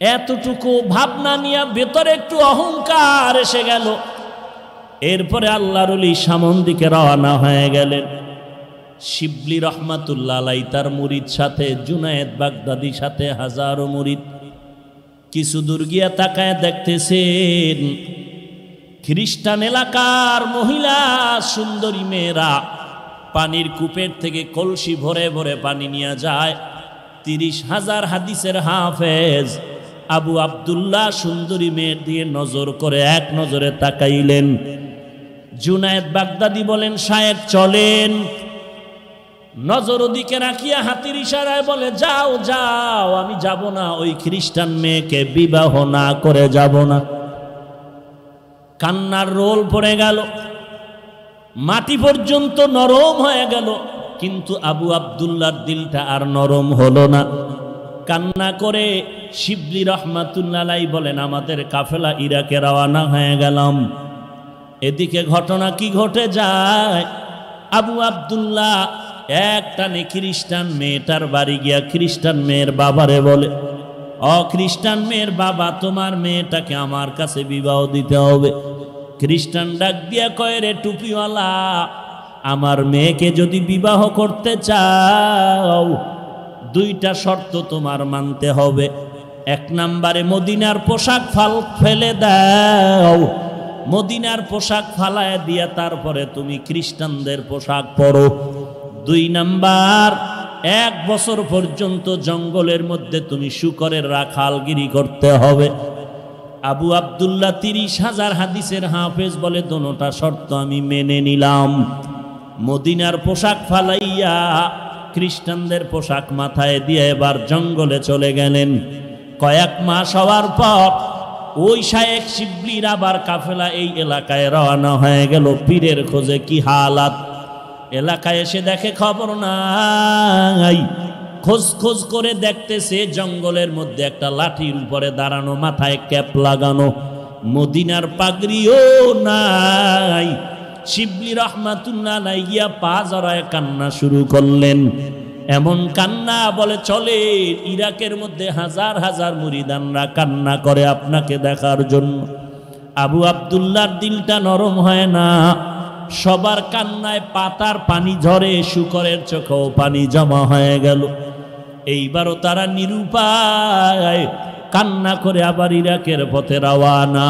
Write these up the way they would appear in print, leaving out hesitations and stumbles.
এতটুকু ভাবনা নিয়ে ভেতরে একটু অহংকার এসে গেল। এরপরে আল্লাহর ওলি সামন দিকে রওনা হয়ে গেলেন। শিবলি রহমাতুল্লাহ আলাইহি তার মুরিদ সাথে, জুনায়েদ বাগদাদি সাথে, হাজারো মুরিদ। কিছু দূর গিয়া তাকায় দেখতেছেন খ্রিস্টান এলাকার মহিলা সুন্দরী মেয়েরা পানির কূপের থেকে কলসি ভরে ভরে পানি নিয়ে যায়। 30,000 হাদিসের হাফেজ আবু আব্দুল্লাহ সুন্দরী মেয়ের দিয়ে নজর করে এক নজরে তাকাইলেন। জুনায়েদ বাগদাদি বলেন, শায়েখ চলেন। নজর ওদিকে রাখিয়া হাতির ইশারায় বলে, যাও যাও, আমি যাব না, ওই খ্রিস্টান মেয়েকে বিবাহ না করে যাব না। কান্নার রোল পড়ে গেল, মাটি পর্যন্ত নরম হয়ে গেল, কিন্তু আবু আব্দুল্লাহর দিলটা আর নরম হলো না। কান্না করে শিবলি রহমাতুল্লাহ আলাইহি বলেন, আমাদের কাফেলা ইরাকে রওনা হয়ে গেলাম। এদিকে ঘটনা কি ঘটে যায়, আবু আব্দুল্লাহ একটানে খ্রিস্টান মেয়েটার বাড়ি গিয়া খ্রিস্টান মেয়ের বাবারে বলে, খ্রিস্টান মেয়ের বাবা, তোমার মেয়েটাকে আমার কাছে বিবাহ দিতে হবে। খ্রিস্টান ডাক দিয়া কয়, রে টুপিওয়ালা, আমার মেয়েকে যদি বিবাহ করতে চাও 2টা শর্ত তোমার মানতে হবে। 1 নম্বরে মদিনার পোশাক ফেলে দাও, মদিনার পোশাক ফালায় দিয়া তারপরে তুমি খ্রিস্টানদের পোশাক পরো। 2 নাম্বার, 1 বছর পর্যন্ত জঙ্গলের মধ্যে তুমি শূকরের রাখালগিরি করতে হবে। আবু আব্দুল্লাহ 30,000 হাদিসের হাফেজ বলে, দোনোটা শর্ত আমি মেনে নিলাম। মদিনার পোশাক ফালাইয়া খ্রিস্টানদের পোশাক মাথায় দিয়ে এবার জঙ্গলে চলে গেলেন। কয়েক মাস হওয়ার পর ওই শায়েখ শিবলির আবার কাফেলা এই এলাকায় রওনা হয়ে গেল পীরের খোঁজে। কি হালাত, এলাকায় এসে দেখে খবর নাই। খোঁজ খোঁজ করে দেখতেছে জঙ্গলের মধ্যে একটা লাঠির উপরে দাঁড়ানো, মাথায় ক্যাপ লাগানো, মদিনার পাগড়িও নাই। শিবলি রহমাতুল্লাহ আলাইহি গিয়া পা জড়ায় কান্না শুরু করলেন। এমন কান্না বলে চলে, ইরাকের মধ্যে হাজার হাজার মুরিদানরা কান্না করে আপনাকে দেখার জন্য। আবু আব্দুল্লাহর দিলটা নরম হয় না, সবার কান্নায় পাতার পানি ঝরে, শূকরের চোখেও পানি জমা হয়ে গেল। এইবারও তারা নিরুপায় কান্না করে আবার ইরাকের পথে রওয়ানা।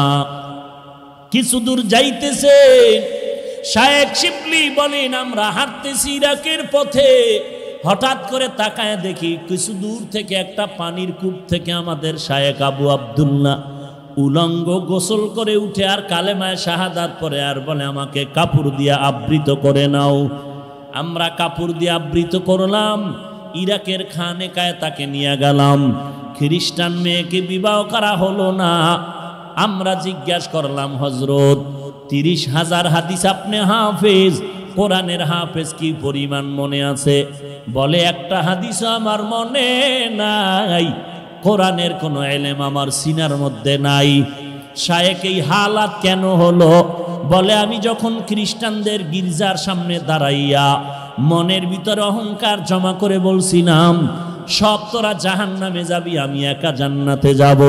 কিছু দূর যাইতেছে, শায়েখ শিবলি বলেন, আমরা হাঁটতেছি ইরাকের পথে, হঠাৎ করে তাকায় দেখি কিছু দূর থেকে একটা পানির কূপ থেকে আমাদের শায়েখ আবু আব্দুল্লাহ উলঙ্গ গোসল করে উঠে আর কালেমায়ে শাহাদাত পরে আর বলে, আমাকে কাপড় দিয়ে আবৃত করে নাও। আমরা কাপড় দিয়ে আবৃত করলাম, ইরাকের খানেকায় তাকে নিয়ে গেলাম। খ্রিস্টান মেয়েকে বিবাহ করা হলো না। আমরা জিজ্ঞাসা করলাম, হজরত 30,000 হাদিস আপনি হাফেজ, কোরআনের হাফেজ কি পরিমাণ মনে আছে? বলে, একটা হাদিসও আমার মনে নাই, কোরআনের কোনো এলেম আমার সিনার মধ্যে নাই। শায়েখ এই হালাত কেন হলো? বলে, আমি যখন খ্রিস্টানদের গির্জার সামনে দাঁড়াইয়া মনের ভিতরে অহংকার জমা করে বলছিলাম, সব তোরা জাহান্নামে যাবি, আমি একা জান্নাতে যাব।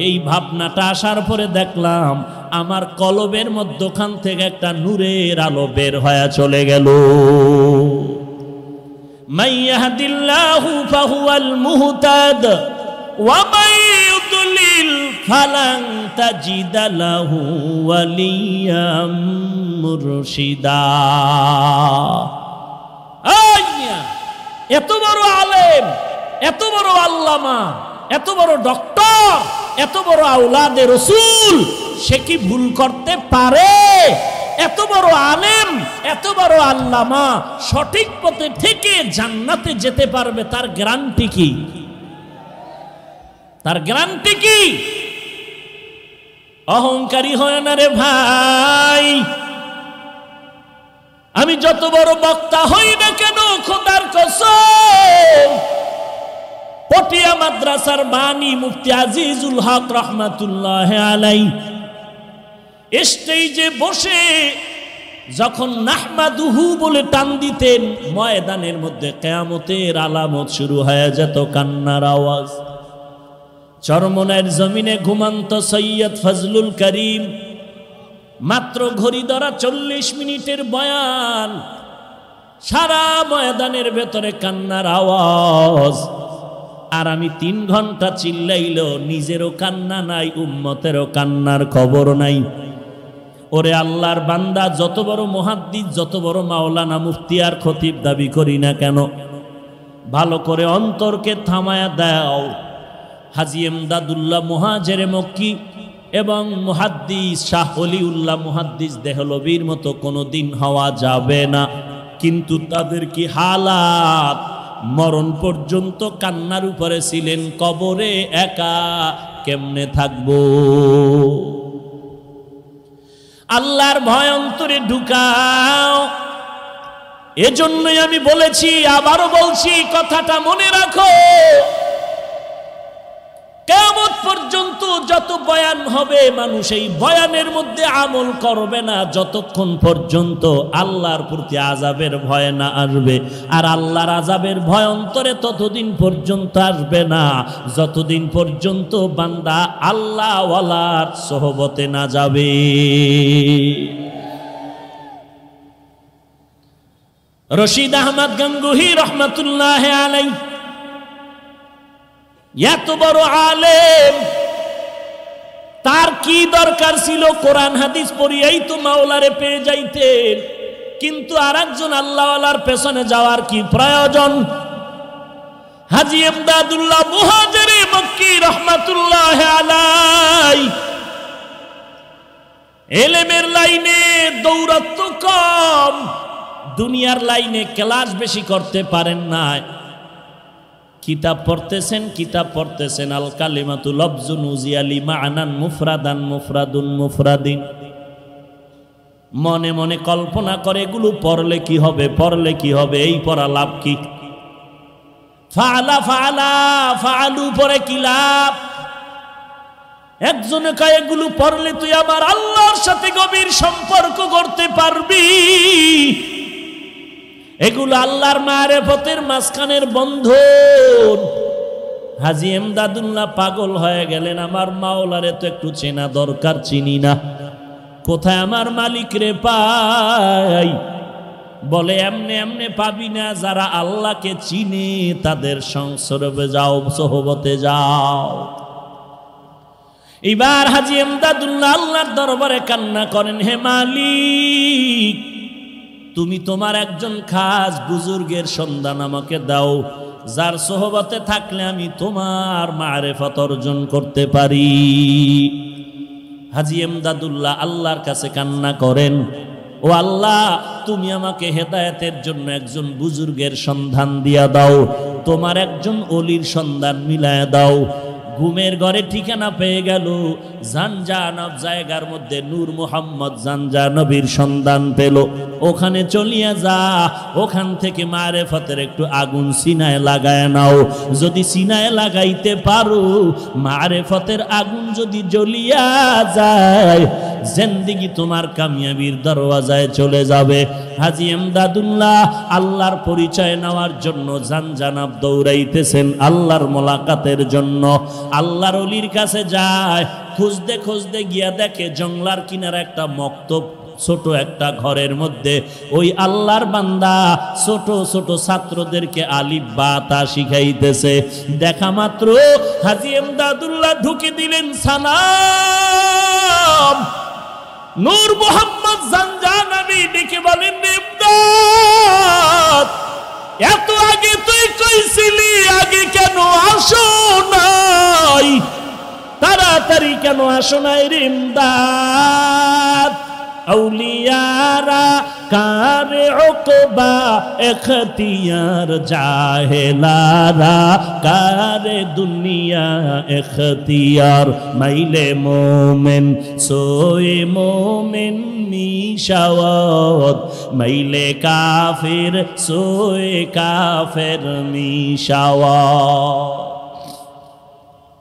এই ভাবনাটা আসার পরে দেখলাম আমার কলবের মধ্যখান থেকে একটা নূরের আলো বের হয়ে চলে গেল। মাইয়াহদিল্লাহু ফাহুয়াল মুহতাদ ওয়া মান ইউদ্লিল ফালান তাজিদা লাহু ওয়ালিয়াম মুরশিদা। এত বড় আলেম, এত বড় আল্লামা, এত বড় ডক্টর, এত বড় আওলাদে রসুল, সে কি ভুল করতে পারে? এত বড় আলেম, এত বড় আল্লামা সঠিক পথে থেকে জান্নাতে যেতে পারবে, তার গ্যারান্টি কি? তার গ্যারান্টি কি? অহংকারী হয় না রে ভাই। আমি যত বড় বক্তা হই না কেন, খোদার কসম, পটিয়া মাদ্রাসার বানী মুফতি আজিজুল হক রহমাতুল্লাহ আলাইহি স্টেজে বসে যখন নাহমাদুহু বলে টান দিতেন, ময়দানের মধ্যে কিয়ামতের আলামত শুরু হয়ে যেত, কান্নার আওয়াজ। চরমনায়ের জমিনে ঘুমান্ত সৈয়দ ফজলুল করিম মাত্র ঘড়ি ধরা 40 মিনিটের বয়ান, সারা ময়দানের ভেতরে কান্নার আওয়াজ। আর আমি 3 ঘন্টা চিল্লাইলো নিজেরও কান্না নাই, উম্মতেরও কান্নার খবর নাই। ওরে আল্লাহর বান্দা, যত বড় মুহাদ্দিস, যত বড় মাওলানা, মুফতি আর খতিব দাবি করি না কেন, ভালো করে অন্তরকে থামায়া দাও। হাজী এমদাদুল্লাহ মুহাজিরে মক্কি এবং মুহাদ্দিস শাহ ওলিউল্লাহ মুহাদ্দিস দেহলভির মতো কোনোদিন হওয়া যাবে না, কিন্তু তাদের কি হালাত! মরণ পর্যন্ত কান্নার উপরে ছিলেন, কবরে একা কেমনে থাকবো? আল্লাহর ভয় অন্তরে ঢুকাও। এজন্যই আমি বলেছি, আবারও বলছি, কথাটা মনে রাখো। কিয়ামত পর্যন্ত যত বয়ান হবে, মানুষ এই বয়ানের মধ্যে আমল করবে না যতক্ষণ পর্যন্ত আল্লাহর প্রতি আযাবের ভয় না আসবে। আর আল্লাহর আযাবের ভয় অন্তরে ততদিন পর্যন্ত আসবে না যতদিন পর্যন্ত বান্দা আল্লাহ ওয়ালার সোহবতে না যাবে। রশিদ আহমদ গঙ্গুহি রহমাতুল্লাহ আলাইহি এত বড় আলেম, তার কি দরকার ছিল কোরআন হাদিস পড়িয়াই তো মাওলারে পেয়ে যাইতেন, কিন্তু আরেকজন আল্লাহওয়ালার পেছনে যাওয়ার কি প্রয়োজন? হাজী এমদাদুল্লাহ মুহাজিরে মক্কি রহমাতুল্লাহ আলাইহি ইলমের লাইনে দৌরাত্ম কম, দুনিয়ার লাইনে ক্লাস বেশি করতে পারেন না। কিতাব পড়তেছেন আল কালিমাতু লফজুন উজিয়ালি মা'নান মুফরাদান মুফরাদুন মুফরাদিন। মনে মনে কল্পনা করে এগুলো পড়লে কি হবে, এই পড়া লাভ কি? ফাআলু পরে কি লাভ? একজনে কয় এগুলো পড়লে তুই আমার আল্লাহর সাথে গভীর সম্পর্ক করতে পারবি, এগুলো আল্লাহর মারিফতের মাঝখানের বন্ধন। হাজী এমদাদুল্লাহ পাগল হয়ে গেলেন, আমার মাওলারে তো একটু চেনা দরকার, চিনি না, কোথায় আমার মালিক রে পাই? বলে এমনে এমনে পাবি না, যারা আল্লাহকে চিনে তাদের সংসর্গে যাও, সোহবতে যাও। এবার হাজী এমদাদুল্লাহ আল্লাহর দরবারে কান্না করেন, হে মালিক, তুমি তোমার একজন খাস বুজুর্গের সন্ধান আমাকে দাও, যার সোহবতে থাকলে আমি তোমার মারিফত অর্জন করতে পারি। হাজী এমদাদুল্লাহ আল্লাহর কাছে কান্না করেন, ও আল্লাহ, তুমি আমাকে হেদায়েতের জন্য একজন বুজুর্গের সন্ধান দিয়া দাও, তোমার একজন ওলির সন্ধান মিলায়া দাও। ঘুমের ঘরে ঠিকানা পেয়ে গেল, জানজানব জায়গার মধ্যে নূর মুহাম্মদ জানজানবীর সন্ধান পেল। ওখানে চলিয়া যা, ওখান থেকে মারিফতের একটু আগুন সিনায় লাগায় নাও। যদি সিনায় লাগাইতে পারো, মারিফতের আগুন যদি জ্বলিয়া যায়, জিন্দেগি তোমার কামিয়াবির দরওয়াজায় চলে যাবে। হাজী এমদাদুল্লাহ আল্লাহর পরিচয় নেওয়ার জন্য জানজানব দৌড়াইতেছেন, আল্লাহর মোলাকাতের জন্য। আল্লাহর ওলির কাছে যায়, খুঁজতে খুঁজতে গিয়া দেখে জংলার কিনারে একটা মক্তব, ছোট একটা ঘরের মধ্যে ওই আল্লাহর বান্দা ছোট ছোট ছাত্রদেরকে আলিফ বা তা শিখাইতেছে। দেখা মাত্র হাজী এমদাদুল্লাহ ঢুকে দিলেন সালাম। নূর মুহাম্মদ জানজানবী ডেকে বলেন, ইমদাদ, এত আগে তুই কইছিলি, আগে কেন আসো নাই? তাড়াতাড়ি কেন আসো নাই রে ইমদাদ? আউলিয়ারা কারে উকবা এখতিয়ার, জাহেলারা কারে দুনিয়া এখতিয়ার। মাইলে মোমেন সোয়ে মোমেন মিশাওয়াত, মাইলে কাফির সোয়ে কাফের মিশাওয়াত।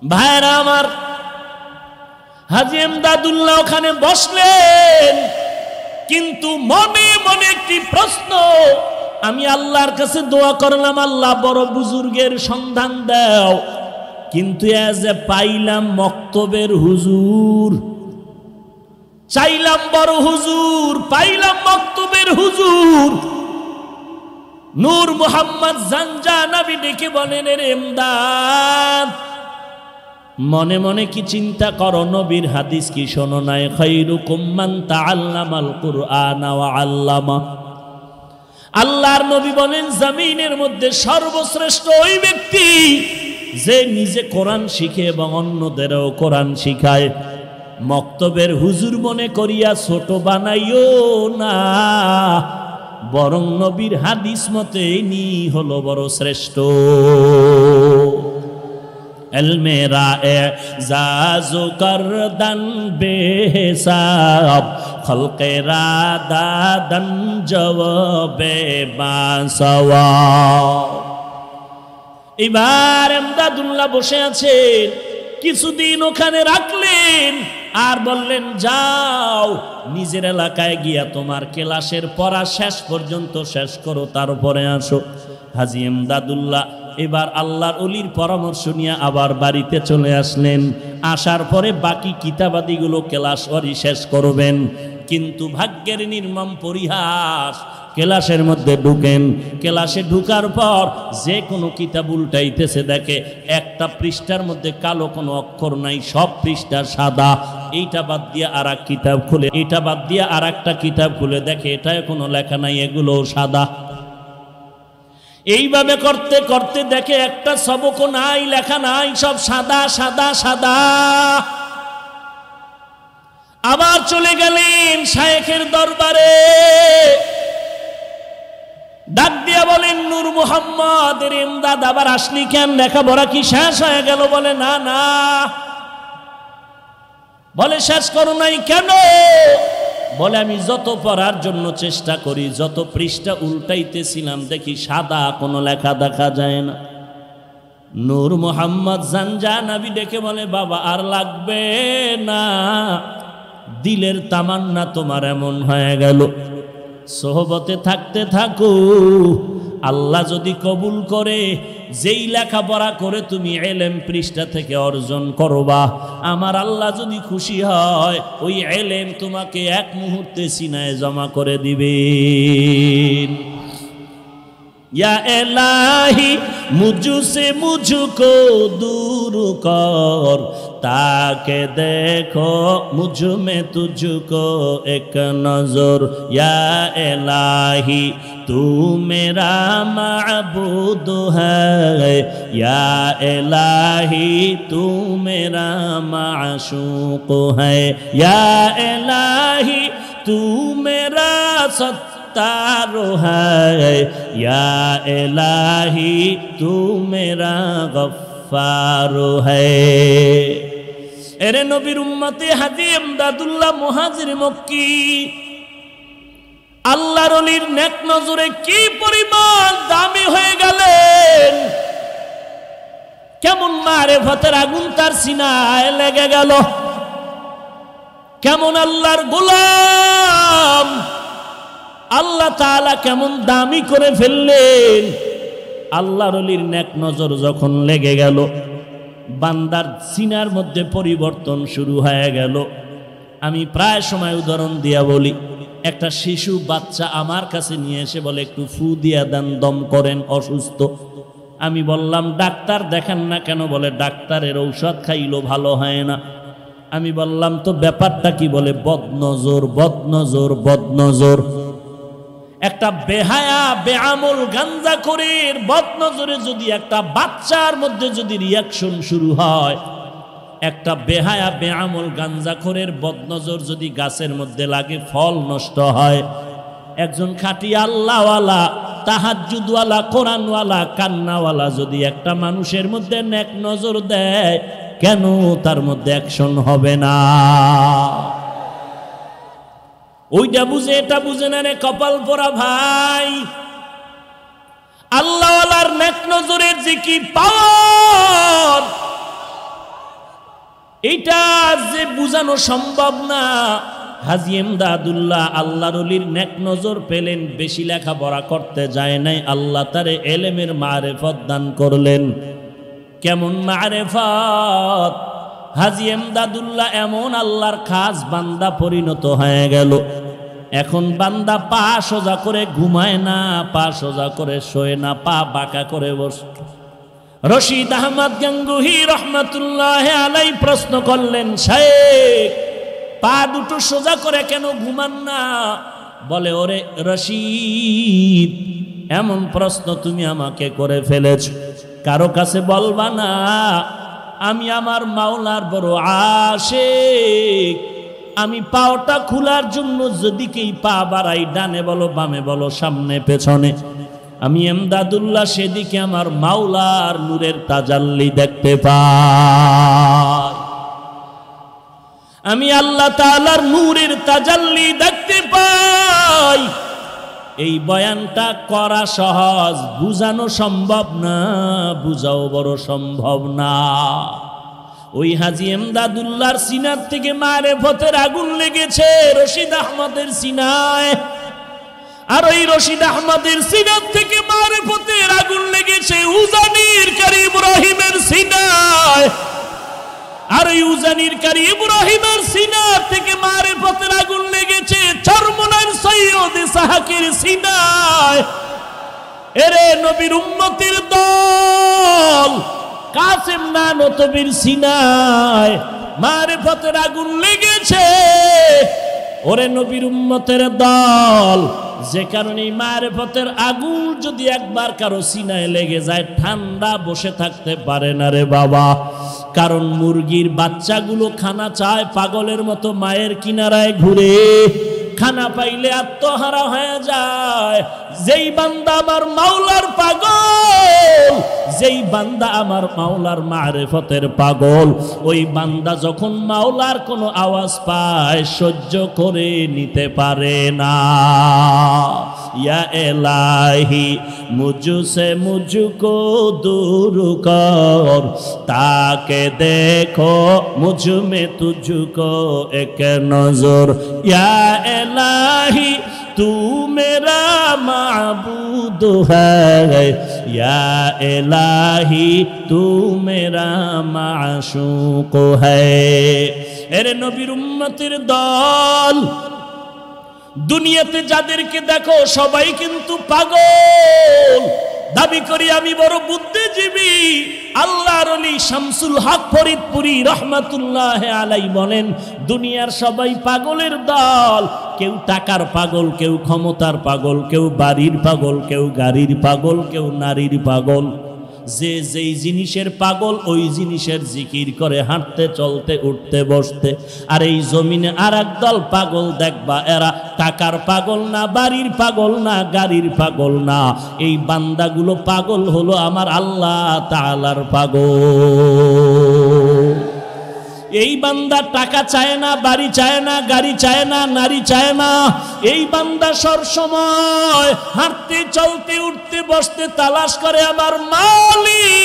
ভাইরা আমার, হাজী এমদাদুল্লাহ ওখানে বসলেন, কিন্তু মনে মনে একটি প্রশ্ন। আমি আল্লাহর কাছে দোয়া করলাম, আল্লাহ বড় বুজুর্গের সন্ধান দাও, কিন্তু যে পাইলাম মক্তবের হুজুর, চাইলাম বড় হুজুর, পাইলাম মক্তবের হুজুর। নূর মোহাম্মদ জানজানাবি ডেকে বলেন, রে এমদাদ, মনে মনে কি চিন্তা করো, নবীর হাদিস কি শোনো নাই? খায়রুকুম মান তাআল্লামাল কুরআন ওয়া আল্লামা। আল্লাহর নবী বলেন, জমিনের মধ্যে সর্বশ্রেষ্ঠ ওই ব্যক্তি যে নিজে কোরআন শিখে এবং অন্যদেরও কোরআন শিখায়। মক্তবের হুজুর মনে করিয়া ছোট বানাইও না, বরং নবীর হাদিস মতে ইনি হলো বড় শ্রেষ্ঠ। এলমেরা এজাজু করদান বেহিসাব, খলকেরা দাদান জওয়াবে বাসওয়াব। এবার এমদাদুল্লাহ বসে আছেন, কিছুদিন ওখানে রাখলেন আর বললেন, যাও নিজের এলাকায় গিয়া তোমার ক্লাসের পড়া শেষ পর্যন্ত শেষ করো, তারপরে আসো। হাজী এমদাদুল্লাহ এবার আল্লাহর ওলির পরামর্শ নিয়ে আবার বাড়িতে চলে আসলেন। আসার পরে বাকি কিতাবাদিগুলো ক্লাস ওরই শেষ করবেন। কিন্তু ভাগ্যের নির্মম পরিহাস, ক্লাসের মধ্যে ঢুকেন, ক্লাসে ঢুকার পর যে কোনো কিতাব উল্টাইতেছে, দেখে একটা পৃষ্ঠার মধ্যে কালো কোনো অক্ষর নাই, সব পৃষ্ঠা সাদা। এইটা বাদ দিয়ে আর এক কিতাব খুলে, এটা বাদ দিয়ে আর একটা কিতাব খুলে দেখে এটায় কোনো লেখা নাই, এগুলো সাদা। এইভাবে করতে করতে দেখে একটা সবকও নাই, লেখা নাই, সব সাদা সাদা সাদা। আবার চলে গেলেন শায়েখের দরবারে, ডাক দিয়া বলেন, নূর মোহাম্মদ এমদাদ আবার আসলি কেন? লেখাপড়া কি শেষ হয়ে গেল? বলে না না। বলে শেষ করো নাই কেন? বলে আমি যত পড়ার জন্য চেষ্টা করি, যত পৃষ্ঠা উল্টাইতেছিলাম দেখি সাদা কোনো লেখা দেখা যায় না। নূর মোহাম্মদ জানজানাবি ডেকে বলে, বাবা আর লাগবে না, দিলের তামান্না তোমার এমন হয়ে গেল, সোহবতে থাকতে থাকো, আল্লাহ যদি কবুল করে যেই লেখাপড়া করে তুমি এলেম পৃষ্ঠা থেকে অর্জন করবা, আমার আল্লাহ যদি খুশি হয় ওই এলেম তোমাকে এক মুহূর্তে সিনায় জমা করে দিবেন। या इलाही मुझसे मुझको दूर कर, ताके देखो मुझ में तुझको एक नजर। या इलाही तू मेरा माबूद है, या इलाही तू मेरा माशूक है, या इलाही तू मेरा तारो है, या इलाही तू मेरा गफ्फारो है। एरे नबीर उम्मते हाजी एमदादुल्लाह मुहाजिर मक्की আল্লাহর ওলির নেক নজরে কি পরিমাণ দামি হয়ে গেলেন, কেমন মারেফতের আগুন তার সিনায় লেগে গেল, কেমন আল্লাহর গোলাম, আল্লাহ তাআলা কেমন দামি করে ফেললেন। আল্লাহর ওলির নেক নজর যখন লেগে গেল, বান্দার সিনার মধ্যে পরিবর্তন শুরু হয়ে গেল। আমি প্রায় সময় উদাহরণ দিয়া বলি, একটা শিশু বাচ্চা আমার কাছে নিয়ে এসে বলে একটু ফু দিয়া দেন, দম করেন, অসুস্থ। আমি বললাম ডাক্তার দেখান না কেন? বলে ডাক্তারের ঔষধ খাইলো ভালো হয় না। আমি বললাম তো ব্যাপারটা কি? বলে বদনজর, বদনজর, বদনজর। একটা বেহায়া বেআমল গাঞ্জাখোরের বদনজরে যদি একটা বাচ্চার মধ্যে যদি রিয়াকশন শুরু হয়, একটা বেহায়া বেআমল গাঞ্জাখোরের বদনজর যদি গাছের মধ্যে লাগে ফল নষ্ট হয়। একজন খাঁটি আল্লাহওয়ালা, তাহাজ্জুদওয়ালা, কোরআনওয়ালা, কান্নাওয়ালা যদি একটা মানুষের মধ্যে নেক নজর দেয়, কেন তার মধ্যে অ্যাকশন হবে না? ওইটা বুঝে এটা বুঝে না রে কপাল পোড়া ভাই। আল্লাহওয়ালার নেক নজরের যে কি পাওয়ার, এইটা যে বুঝানো সম্ভব না। হাজী এমদাদুল্লাহ আল্লাহর ওলির নেক নজর পেলেন, বেশি লেখাপড়া করতে যায় নাই, আল্লাহ তারে এলেমের মারেফত দান করলেন। কেমন মারেফত! হাজী এমদাদুল্লাহ এমন আল্লাহর খাস বান্দা পরিণত হয়ে গেল। এখন বান্দা পা সোজা করে ঘুমায় না, পা সোজা করে শোয় না, পা বাঁকা করে বসে। রশিদ আহমদ গঙ্গুহি রহমতুল্লাহ আলাই প্রশ্ন করলেন, শেখ পা দুটো সোজা করে কেন ঘুমান না? বলে, ওরে রশিদ, এমন প্রশ্ন তুমি আমাকে করে ফেলেছ, কারো কাছে বলবা না। আমি আমার মাওলার বড় আশিক। আমি পাওটা খোলার জন্য যেদিকেই পা বাড়াই, ডানে বলো বামে বলো সামনে পেছনে, আমি এমদাদুল্লাহ সেদিকে আমার মাওলার নূরের তাজাল্লি দেখতে পাই। আমি আল্লাহ তাআলার নূরের তাজাল্লি দেখতে পাই। এই বয়ানটা করা সহজ, বুঝানো সম্ভব না, বুঝাও বড় সম্ভব না। ওই হাজী এমদাদুল্লাহর সিনার থেকে মারেফতের আগুন লেগেছে রশিদ আহমদের সিনায়, আর ওই রশিদ আহমদের সিনার থেকে মারেফতের আগুন লেগেছে উজানির কারি ইব্রাহিমের সিনায়, আর ওই উজানির কারি ইব্রাহিমের সিনার থেকে মারেফতের আগুন লেগেছে চরমনার সৈয়দ ইসহাকের সিনায়। এরে নবীর উম্মতের দল, কাসেম নানতবীর সিনায় মারেফতের আগুন লেগেছে। ওরে নবীর উম্মতের দল, যে কারণে মারেফতের আগুন যদি একবার কারো সিনায় লেগে যায়, ঠান্ডা বসে থাকতে পারে না রে বাবা। কারণ মুরগির বাচ্চাগুলো খানা চায়, পাগলের মতো মায়ের কিনারায় ঘুরে, খানা পাইলে আত্মহারা হয়ে যায়। যেই বান্দা আমার মাওলার পাগল, যেই বান্দা আমার মাওলার মারেফতের পাগল, ওই বান্দা যখন মাওলার কোনো আওয়াজ পায় সহ্য করে নিতে পারে না। ইয়া এলাহি মুঝসে মুঝকো দূর কর, তাকে দেখো মুঝ মে তুঝকো এক নজর। ইয়া এলাহি तू मेरा माबूद है, या इलाही तू मेरा माशूक है। এরে নবীর উম্মতের দল, দুনিয়াতে যাদেরকে দেখো সবাই কিন্তু পাগল। দাবি করি আমি বড় বুদ্ধিজীবী। আল্লাহর ওলি শামসুল হক ফরিদপুরি রহমাতুল্লাহ আলাই বলেন, দুনিয়ার সবাই পাগলের দল। কেউ টাকার পাগল, কেউ ক্ষমতার পাগল, কেউ বাড়ির পাগল, কেউ গাড়ির পাগল, কেউ নারীর পাগল। যে যেই জিনিসের পাগল ওই জিনিসের জিকির করে হাঁটতে চলতে উঠতে বসতে। আর এই জমিনে আর এক দল পাগল দেখবা, এরা টাকার পাগল না, বাড়ির পাগল না, গাড়ির পাগল না। এই বান্দাগুলো পাগল হলো আমার আল্লাহ তাআলার পাগল। এই বান্দা টাকা চায় না, বাড়ি চায় না, গাড়ি চায় না, নারী চায় না। এই বান্দা সব সময় হাঁটতে চলতে উঠতে বসতে তালাশ করে আমার মালিক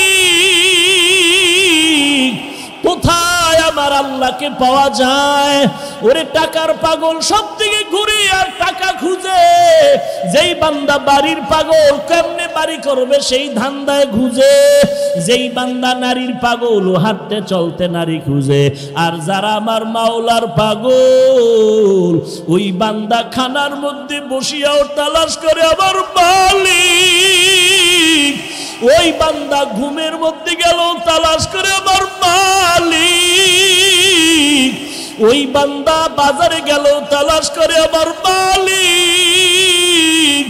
কোথায়, আমার আল্লাহকে পাওয়া যায়। ওরে টাকার পাগল সব দিকে ঘুরে আর টাকা খুঁজে। যেই বান্দা বাড়ির পাগল, কেমনে বাড়ি করবে সেই ধান্দায় খুঁজে। যেই বান্দা নারীর পাগল, ও হাঁটতে চলতে নারী খুঁজে। আর যারা আমার মাওলার পাগল, ওই বান্দা খানার মধ্যে বসিয়াও তালাশ করে আমার মালিক। ওই বান্দা ঘুমের মধ্যে গেল তালাশ করে আমার মালিক। ওই বান্দা বাজারে গেল তালাশ করে আমার মালিক।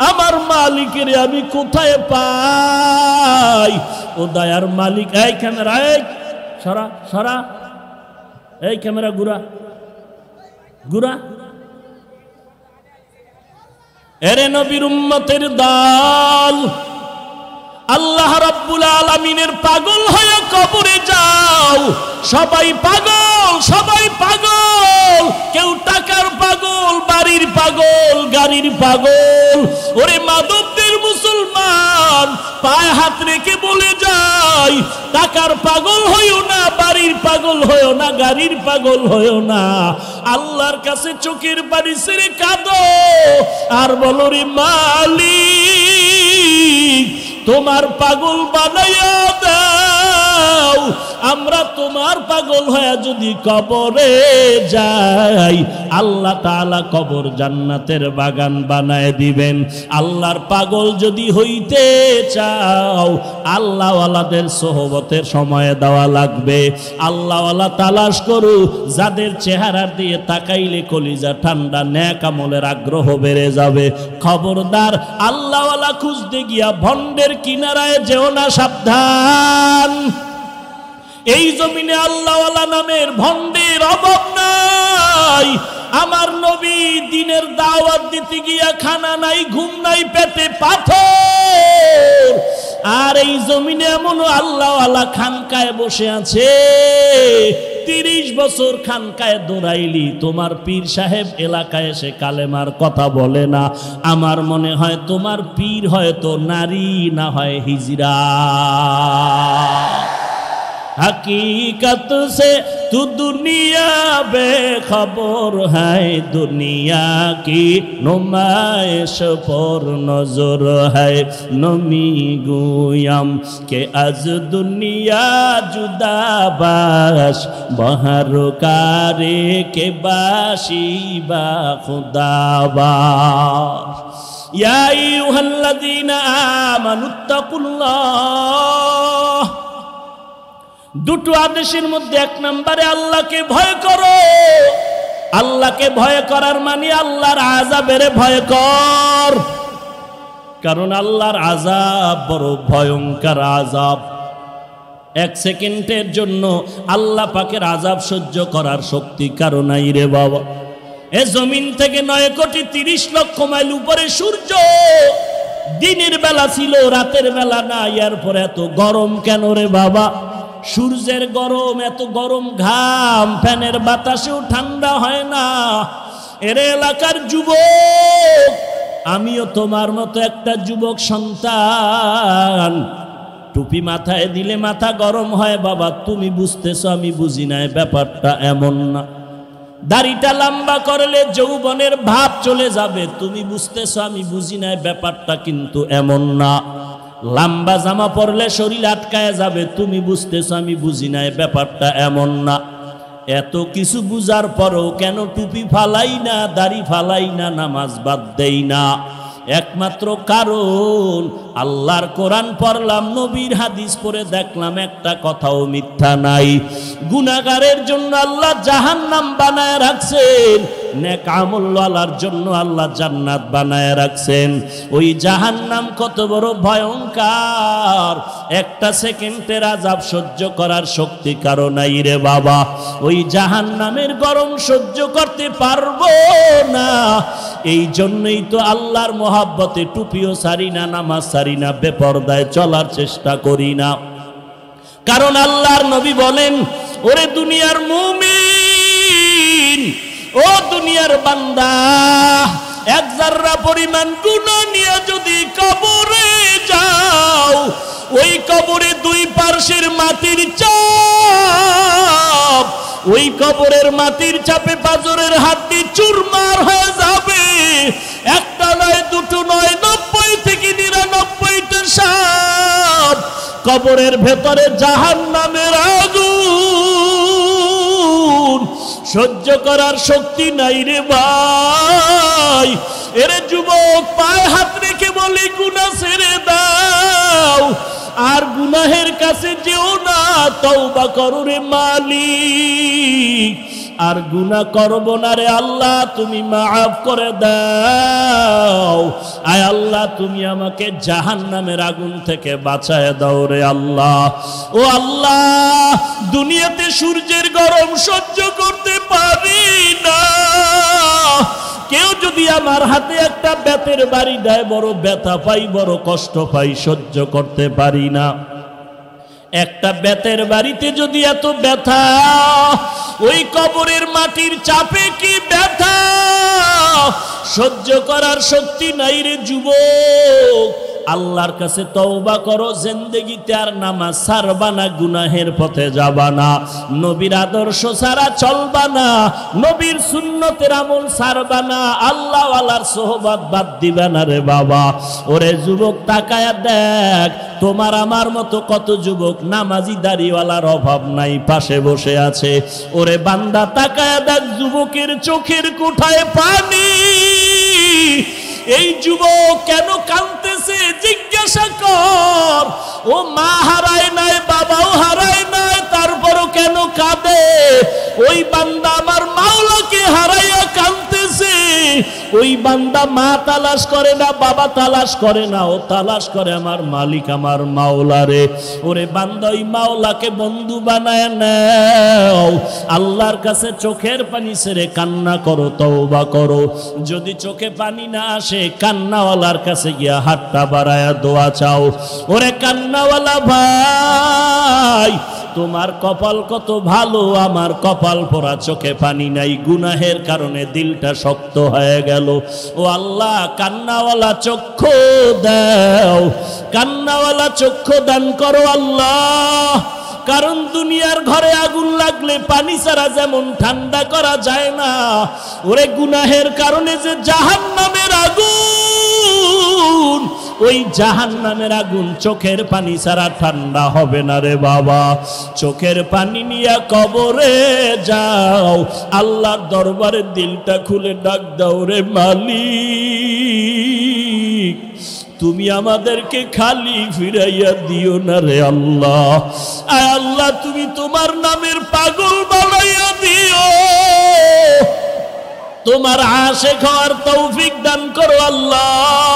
আমার মালিকের আমি কোথায় পাই? ও দয়ার মালিক। এই ক্যামেরা, এই সরা সরা, এই ক্যামেরা ঘুরা ঘুরা। এরে নবীর উম্মতের দল, আল্লাহ রাব্বুল আলামিনের পাগল হয়ে কবরে যাও। সবাই পাগল, সবাই পাগল। কেউ টাকার পাগল, বাড়ির পাগল, গাড়ির পাগল। ওরে মাদকদের মুসলমান, পায়ে হাত রেখে বলে যাই, টাকার পাগল হইও না, বাড়ির পাগল হইও না, গাড়ির পাগল হইও না। আল্লাহর কাছে চোখের পানি ছেড়ে কাঁদো আর বলো, রে মালিক তোমার পাগল বানাইয়া দাও। যাও, আমরা তোমার পাগল হয়ে যদি কবরে যাই, আল্লাহ তাআলা কবর জান্নাতের বাগান বানায় দিবেন। আল্লাহর পাগল যদি হইতে চাও, আল্লাহওয়ালাদের সোহবতের সময় দেওয়া লাগবে। আল্লাহওয়ালা তালাশ করু, যাদের চেহারার দিয়ে তাকাইলে কলিজা ঠান্ডা, নেক আমলের আগ্রহ বেড়ে যাবে। খবরদার আল্লাহওয়ালা খুঁজতে গিয়া ভণ্ডের কিনারায় যেও না, সাবধান। এই জমিনে আল্লাহওয়ালা নামের ভণ্ডের অভাব নাই। আমার নবী দিনের দাওয়াত দিতে গিয়া খানা নাই, ঘুম নাই, পেটে পাথর। আর এই জমিনে এমন আল্লাহওয়ালা খানকায় বসে আছে, 30 বছর খানকায় দৌড়াইলি, তোমার পীর সাহেব এলাকায় এসে কালেমার কথা বলে না। আমার মনে হয় তোমার পীর হয়তো নারী, না হয় হিজরা। हकीकत से तू दुनिया बेखबर है, दुनिया की नुमाइश पर नजर है। नमी गुयम के आज दुनिया जुदा बाश, बहर कारे के बाशी बा खुदा बाश। या अय्युहल्लज़ीना आमानुत्तकुल्लाह, দুটো আদেশের মধ্যে 1 নম্বরে আল্লাহকে ভয় করো। আল্লাহকে ভয় করার মানে আল্লাহর আযাবের ভয় কর, কারণ আল্লাহর আযাব বড় ভয়ঙ্কর আযাব। 1 সেকেন্ডের জন্য আল্লাহ পাকের আযাব সহ্য করার শক্তি কারো নাই রে বাবা। এ জমিন থেকে 9 কোটি 30 লক্ষ মাইল উপরে সূর্য, দিনের বেলা ছিল, রাতের বেলা না। এরপর এত গরম কেন রে বাবা? সূর্যের গরম, এত গরম ঘাম, ফ্যানের বাতাসেও ঠান্ডা হয় না। এর এলাকার যুবক, আমিও তোমার মতো একটা যুবক সন্তান। টুপি মাথায় দিলে মাথা গরম হয় বাবা, তুমি বুঝতেছো, আমি বুঝি না। ব্যাপারটা এমন না। দাড়িটা লম্বা করলে যৌবনের ভাব চলে যাবে, তুমি বুঝতেছো, আমি বুঝি না। ব্যাপারটা কিন্তু এমন না। লম্বা জামা পরলে শরীর আটকায় যাবে, তুমি বুঝতেছো, আমি বুঝি না। ব্যাপারটা এমন না। এত কিছু বুঝার পরও কেন টুপি ফালাই না, দাড়ি ফালাই না, নামাজ বাদ দেই না? একমাত্র কারণ আল্লাহর কোরআন পড়লাম, নবীর হাদিস পড়ে দেখলাম একটা কথাও মিথ্যা নাই। গুনাহগারের জন্য আল্লাহ জাহান্নাম বানায় রাখছেন, নেক আমলওয়ালার জন্য আল্লাহ জান্নাত বানায় রাখছেন। ওই জাহান্নাম কত বড় ভয়ঙ্কর, 1 সেকেন্ডের আযাব সহ্য করার শক্তি কারো নাই রে বাবা। ওই জাহান্নামের গরম সহ্য করতে পারবো না। এই জন্যই তো আল্লাহর মহাব্বতে টুপিও সারি না, নামাজ সারি না, বেপরদায় চলার চেষ্টা করি না। কারণ আল্লাহর নবী বলেন, ওরে দুনিয়ার মুমিন, ও দুনিয়ার বান্দা, 1 জাররা পরিমাণ গুনাহ নিয়ে যদি কবরে যাও, ওই কবরে 2 পার্শ্বের মাটির চাপ, ওই কবরের মাটির চাপে পাঁজরের হাড্ডি চুরমার হয়ে যাবে। একটা নয়, দুটো নয়, 90 থেকে 99টা সাপ। কবরের ভেতরে জাহান্নামের আগুন সহ্য করার শক্তি নাই রে ভাই। এরে যুবক, পায়ে হাত রেখে বলি, গুনাহ ছেড়ে দাও, আর গুনাহের কাছে যেও না, তওবা করো রে মালিক। আর গুনাহ করব না রে আল্লাহ, তুমি মাফ করে দাও। আয় আল্লাহ, তুমি আমাকে জাহান্নামের আগুন থেকে বাঁচায় দাও রে আল্লাহ। ও আল্লাহ, দুনিয়াতে সূর্যের গরম সহ্য করতে পারি না। কেউ যদি আমার হাতে একটা বেতের বাড়ি দেয়, বড় ব্যথা পাই, বড় কষ্ট পাই, সহ্য করতে পারি না। একটা বেতের বাড়িতে যদি এত ব্যথা, ওই কবরের মাটির চাপে কি ব্যথা সহ্য করার শক্তি নাই রে যুবক। আল্লাহর কাছে তওবা করো, জিন্দেগিতে আর নামাজ ছাড়বা না, গুনাহের পথে যাবা না, নবীর আদর্শ ছাড়া চলবা না, নবীর সুন্নতের আমল ছাড়বা না, আল্লাহ ওয়ালার সোহবত বাদ দিবা না রে বাবা। ওরে যুবক তাকায়া দেখ, তোমার আমার মতো কত যুবক নামাজি দাড়িওয়ালার অভাব নাই, পাশে বসে আছে। ওরে বান্দা তাকায়া দেখ, যুবকের চোখের কোঠায় পানি। এই যুবক কেন কাঁদতেছে জিজ্ঞাসা কর। ও মা হারায় নাই, বাবাও হারায় নাই, তারপরও কেন কাঁদে? ওই বান্দা আমার মাওলাকে হারাইয়া কাঁদতেছে। ওই বান্দা মা তালাশ করে না, বাবা তালাশ করে না, ও তালাশ করে আমার মালিক, আমার মাওলারে। ওরে বান্দা ওই মাওলাকে বন্ধু বানায় নাও, আল্লাহর কাছে চোখের পানি ছেড়ে কান্না করো, তওবা করো। যদি চোখে পানি না আসে, কান্নাওয়ালার কাছে গিয়া হাতটা বাড়ায়া দোয়া চাও। ওরে কান্নাওয়ালা ভাই, তোমার কপাল কত ভালো, আমার কপাল পোড়া, চোখে পানি নাই, গুনাহের কারণে দিলটা শক্ত হয়ে গেল। ও আল্লাহ, কান্নাওয়ালা চক্ষু দাও, কান্নাওয়ালা চক্ষু দান করো আল্লাহ। কারণ দুনিয়ার ঘরে আগুন লাগলে পানি ছাড়া যেমন ঠান্ডা করা যায় না, ওরে গুনাহের কারণে যে জাহান্নামের আগুন, ওই জাহান্নামের আগুন চোখের পানি ছাড়া ঠান্ডা হবে না রে বাবা। চোখের পানি নিয়ে কবরে যাও, আল্লাহর দরবারে দিলটা খুলে ডাক দাও, রে মালিক তুমি আমাদেরকে খালি ফিরাইয়া দিও না রে আল্লাহ। আয় আল্লাহ, তুমি তোমার নামের পাগল বানাইয়া দিও, তোমার আশিক হওয়ার তৌফিক দান করো আল্লাহ।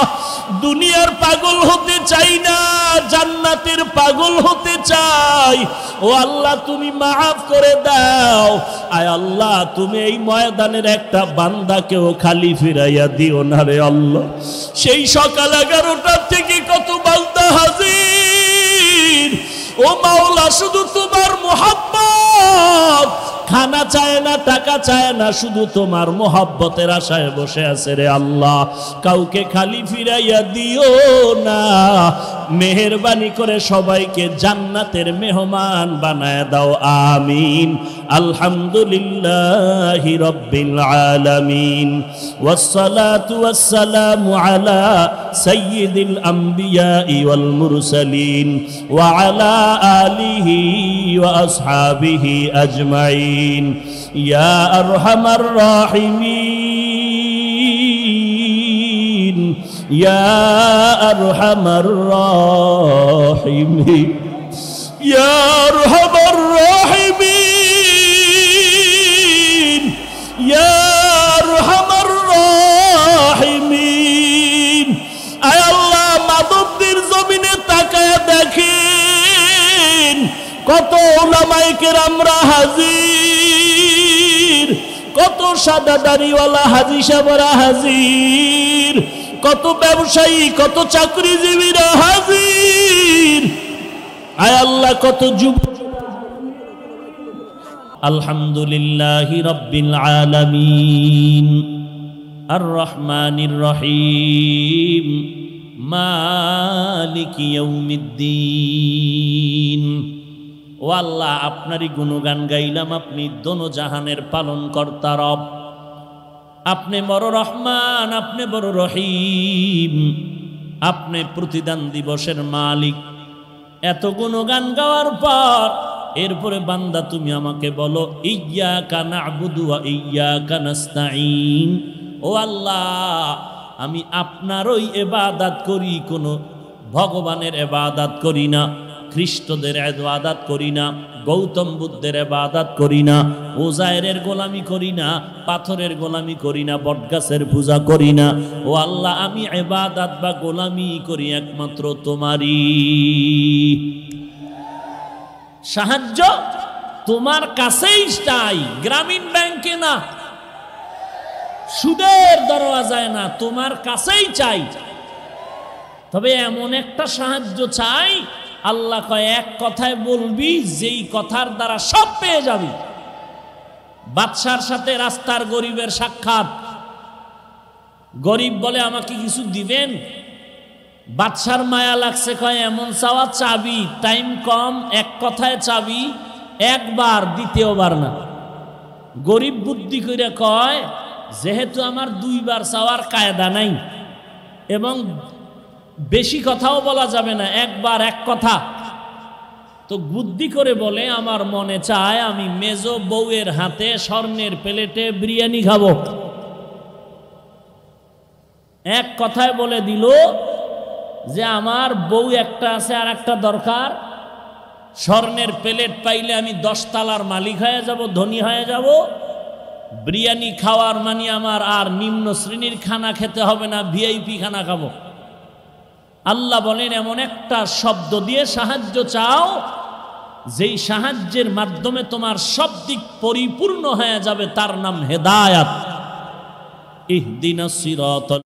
দুনিয়ার পাগল হতে চাই না, জান্নাতের পাগল হতে চাই। ও আল্লাহ, তুমি মাফ করে দাও। আয় আল্লাহ, তুমি এই ময়দানের একটা বান্দাকেও খালি ফিরাইয়া দিও না রে আল্লাহ। সেই সকাল 11টা থেকে কত বান্দা হাজির, ও মাওলা শুধু তোমার মুহাব্বত, খানা চায় না, টাকা চায় না, শুধু তোমার মোহাব্বতের আশায় বসে আছে রে আল্লাহ। কাউকে খালি ফিরাইয়া দিও না, মেহেরবানি করে সবাইকে জান্নাতের মেহমান বানায় দাও, আমিন। আলহামদুলিল্লাহি রাব্বিল আলামিন, ওয়াসসালাতু ওয়াসসালামু আলা সাইয়্যিদিল আমবিয়াই ওয়াল মুরসালিন ওয়া আলা আলিহি ওয়া আসহাবিহি আজমাইন। ইয়া আরহামার রাহিমিন, ইয়া আরহামার রাহিমিন, ইয়া আরহামার রাহিমিন, ইয়া আরহামার রাহিমিন। আয় আল্লাহ, মানবদের জমিনে তাকায় দেখেন কত উলামায়ে কেরামরা হাজির, কত সাদা দাড়িওয়ালা হাজী সাহেবরা হাজির, কত ব্যবসায়ী, কত চাকরিজীবীরা হাজির। আয় আল্লাহ, কত যুবক। আলহামদুলিল্লাহি রাব্বিল আলামিন, আর রহমানির রহিম, মালিকি ইয়াউমিদ্দিন। ও আল্লাহ, আপনারই গুণগান গাইলাম, আপনি দোনো জাহানের পালন কর্তা রব, আপনি বড় রহমান, আপনি বড় রহিম, আপনি প্রতিদান দিবসের মালিক। এত গুণগান গাওয়ার পর এরপরে বান্দা তুমি আমাকে বলো, ইয়্যাকা না'বুদু ওয়া ইয়্যাকা নাস্তাঈন। ও আল্লাহ, আমি আপনারই ইবাদত করি, কোনো ভগবানের ইবাদত করি না, খ্রিস্টদের ইবাদত করি না, গৌতম বুদ্ধের ইবাদত করি না, ওজায়েরের গোলামি করি না, পাথরের গোলামি করি না, বটগাছের পূজা করি না। ও আল্লাহ, আমি ইবাদত বা গোলামি করি একমাত্র তোমারই। সাহায্য তোমার কাছেই চাই, গ্রামীণ ব্যাংকে না, সুদের দরওয়াজায় না, তোমার কাছেই চাই। তবে এমন একটা সাহায্য চাই, আল্লাহ কয় এক কথায় বলবি, যেই কথার দ্বারা সব পেয়ে যাবি। বাদশার সাথে রাস্তার গরিবের সাক্ষাৎ, গরিব বলে আমাকে কিছু দিবেন? বাদশার মায়া লাগছে, কয় এমন চাওয়া চাবি, টাইম কম, এক কথায় চাবি, একবার দ্বিতীয়বার না। গরিব বুদ্ধি করে কয় যেহেতু আমার দুইবার চাওয়ার কায়দা নাই এবং বেশি কথাও বলা যাবে না, একবার এক কথা, তো বুদ্ধি করে বলে আমার মনে চায় আমি মেজো বউয়ের হাতে স্বর্ণের প্লেটে বিরিয়ানি খাবো। এক কথায় বলে দিল যে আমার বউ একটা আছে আর একটা দরকার, স্বর্ণের প্লেট পাইলে আমি 10 তলার মালিক হয়ে যাব, ধনী হয়ে যাব। বিরিয়ানি খাওয়ার মানে আমার আর নিম্ন শ্রেণীর খানা খেতে হবে না, ভিআইপি খানা খাবো। আল্লাহ বলেন এমন একটা শব্দ দিয়ে সাহায্য চাও যেই সাহায্যের মাধ্যমে তোমার সব দিক পরিপূর্ণ হয়ে যাবে, তার নাম হেদায়াত। ইহদিনাস সিরাতাল